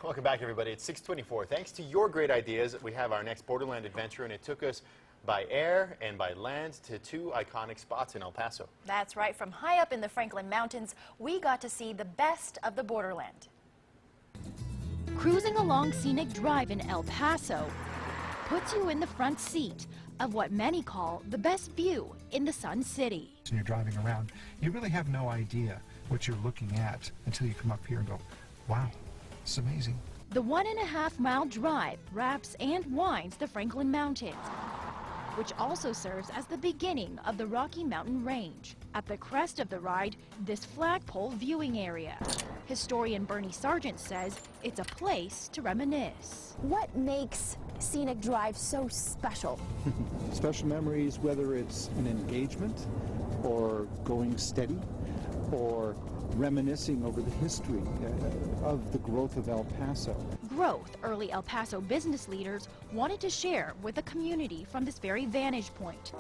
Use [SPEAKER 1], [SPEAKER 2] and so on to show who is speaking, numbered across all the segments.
[SPEAKER 1] Welcome back, everybody. It's 6:24. Thanks to your great ideas, we have our next Borderland adventure, and it took us by air and by land to two iconic spots in El Paso.
[SPEAKER 2] That's right. From high up in the Franklin Mountains, we got to see the best of the Borderland.
[SPEAKER 3] Cruising along Scenic Drive in El Paso puts you in the front seat of what many call the best view in the Sun City.
[SPEAKER 4] When you're driving around, you really have no idea what you're looking at until you come up here and go, wow, it's amazing.
[SPEAKER 3] The 1.5-mile drive wraps and winds the Franklin Mountains, which also serves as the beginning of the Rocky Mountain Range. At the crest of the ride, this flagpole viewing area. Historian Bernie Sargent says it's a place to reminisce.
[SPEAKER 5] What makes Scenic Drive so special?
[SPEAKER 6] Special memories, whether it's an engagement or going steady or reminiscing over the history of the growth of El Paso.
[SPEAKER 3] Growth early El Paso business leaders wanted to share with the community from this very vantage point.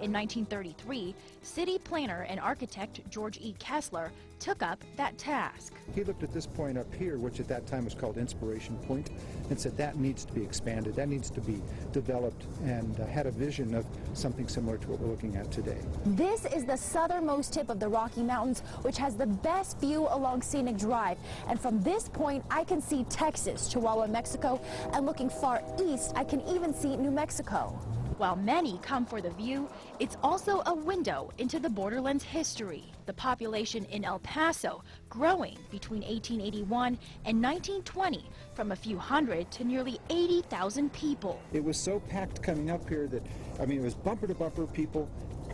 [SPEAKER 3] In 1933, city planner and architect George E. Kessler took up that task.
[SPEAKER 6] He looked at this point up here, which at that time was called Inspiration Point, and said that needs to be expanded, that needs to be developed, and had a vision of something similar to what we're looking at today.
[SPEAKER 5] This is the southernmost tip of the Rocky Mountains, which has the best view along Scenic Drive. And from this point, I can see Texas, Chihuahua, Mexico, and looking far east, I can even see New Mexico.
[SPEAKER 3] While many come for the view, it's also a window into the Borderland's history. The population in El Paso growing between 1881 and 1920 from a few hundred to nearly 80,000 people.
[SPEAKER 6] It was so packed coming up here that, I mean, it was bumper to bumper people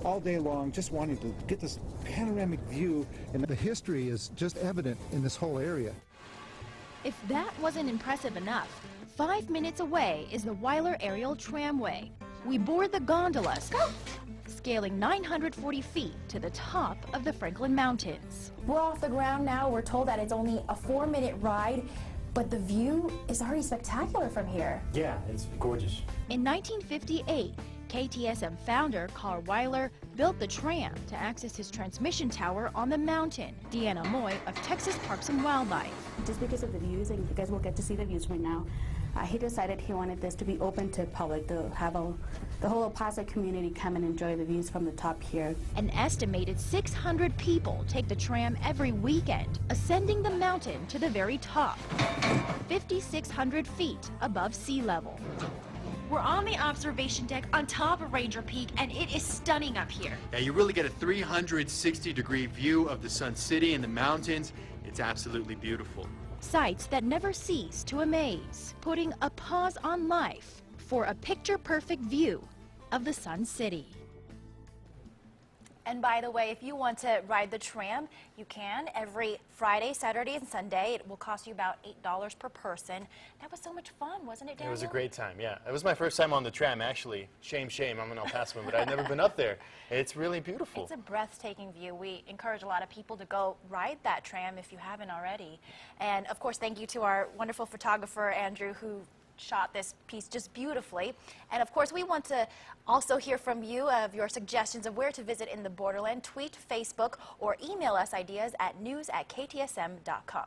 [SPEAKER 6] all day long just wanting to get this panoramic view.
[SPEAKER 4] And the history is just evident in this whole area.
[SPEAKER 3] If that wasn't impressive enough, 5 minutes away is the Weiler Aerial Tramway. We board the gondolas, scaling 940 feet to the top of the Franklin Mountains.
[SPEAKER 5] We're off the ground now. We're told that it's only a 4-minute ride, but the view is already spectacular from here.
[SPEAKER 7] Yeah, it's gorgeous.
[SPEAKER 3] In 1958, KTSM founder Carl Weiler built the tram to access his transmission tower on the mountain. Deanna Moy of Texas Parks and Wildlife.
[SPEAKER 8] Just because of the views, and you guys will get to see the views right now, he decided he wanted this to be open to public, to have the whole El Paso community come and enjoy the views from the top here.
[SPEAKER 3] An estimated 600 people take the tram every weekend, ascending the mountain to the very top, 5,600 feet above sea level. We're on the observation deck on top of Ranger Peak, and it is stunning up here.
[SPEAKER 1] Yeah, you really get a 360-degree view of the Sun City and the mountains. It's absolutely beautiful.
[SPEAKER 3] Sights that never cease to amaze, putting a pause on life for a picture-perfect view of the Sun City.
[SPEAKER 2] And by the way, if you want to ride the tram, you can every Friday, Saturday, and Sunday. It will cost you about $8 per person. That was so much fun, wasn't it, Daniel?
[SPEAKER 1] It was a great time, yeah. It was my first time on the tram, actually. Shame, I'm an El Pasoan, but I'd never been up there. It's really beautiful.
[SPEAKER 2] It's a breathtaking view. We encourage a lot of people to go ride that tram if you haven't already. And, of course, thank you to our wonderful photographer, Andrew, who shot this piece just beautifully. And of course, we want to also hear from you of your suggestions of where to visit in the Borderland. Tweet, Facebook, or email us ideas at news@ktsm.com.